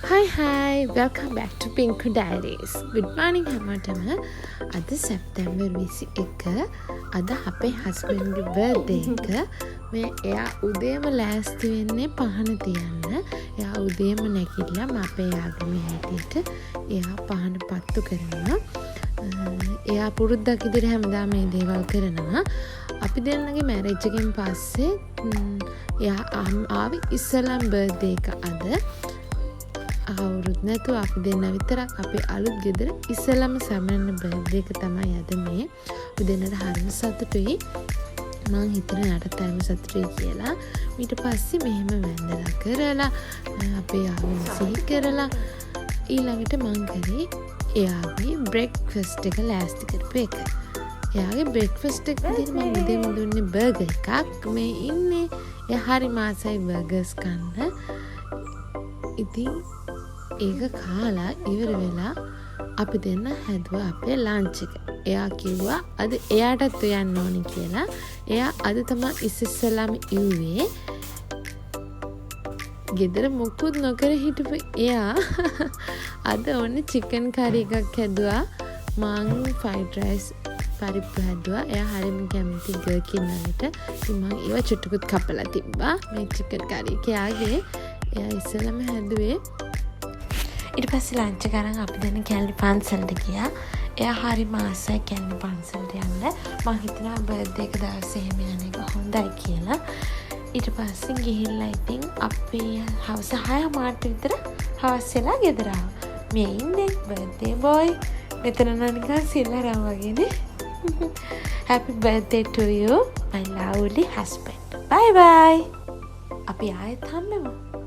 Hi, welcome back to Pink Diaries. Good morning හැමෝටම. අද සැප්තැම්බර් 21 අද අපේ හස්බන්ඩ්ගේ බර්ත්ඩේ එක. මේ එයා උදේම ලෑස්ති වෙන්නේ පහන තියන්න. එයා උදේම නැගිටලා අපේ යාළුවෝ හැටියට එයා පහන පත්තු කරනවා. එයා පුරුද්දක් විදිහට හැමදාම මේ දේවල් කරනවා. අපි දෙන්නගේ මැරේජ් එකෙන් පස්සේ එයා ආවේ ඉස්සලම් බර්ත්ඩේ එක අද. අවුරුදු නැතුව අපි දෙන්න විතරක් අපේ අලුත් ගෙදර ඉස්සලම සමරන බර්ත්ඩේ එක තමයි අද මේ. අපි දෙන්නට හරිම සතුටුයි. මං හිතන යාටත් හරිම සතුටුයි කියලා. ඊට පස්සේ මෙහෙම වැඳලා කරලා අපේ යාළුවෝ සිහි කරලා ඊළඟට මං කරේ එයාගේ බ්‍රෙක්ෆාස්ට් එක ලෑස්ති කරපු එක. එයාගේ බ්‍රෙක්ෆාස්ට් එක විදිහට මම උදේම දුන්නේ බර්ගර් එකක්. මේ ඉන්නේ එයා හරිම ආසයි බර්ගර්ස් කන්න. ඉතින් ඒක කාලා ඉවර වෙලා අපි දෙන්න හැදුවා අපේ ලන්ච් එක. එයා කිව්වා අද එයාටත් උයන්න ඕනේ කියලා. එයා අද තමයි ඉස්සෙල්ලාම ඉුවේ. ගෙදර මොකුත් නොකර හිටපු එයා අද ඕනේ චිකන් කරි එකක් හැදුවා. මං ෆ්‍රයිඩ් රයිස් පරිප්පු හැදුවා. එයා හරිම කැමති ගර්කින් වලට. ඉතින් මං ඒව චුට්ටකුත් කපලා තිබ්බා. මේ චිකන් කරි එක එයාගේ එයා ඉස්සෙල්ලාම හැදුවේ. ඊට පස්සේ ලන්ච් එක අරන් අපි දැන් කැලණි පන්සලට ගියා. එයා හරිම ආසයි කැලණි පන්සලට යන්න. මම හිතනවා බර්ත්ඩේ එක දවසේ එහෙම යන එක හොඳයි කියලා. ඊට පස්සේ ගිහිල්ලා ඉතින් අපේ හවස 6 මාට විතර හවස් වෙලා ගෙදර ආවා. මේ ඉන්නේ බර්ත්ඩේ බොයි. මෙතන නිකන් සිල්ලරම් වගේනේ. Happy birthday to you, my lovely husband. Bye bye. අපි ආයෙත් හම්බෙමු.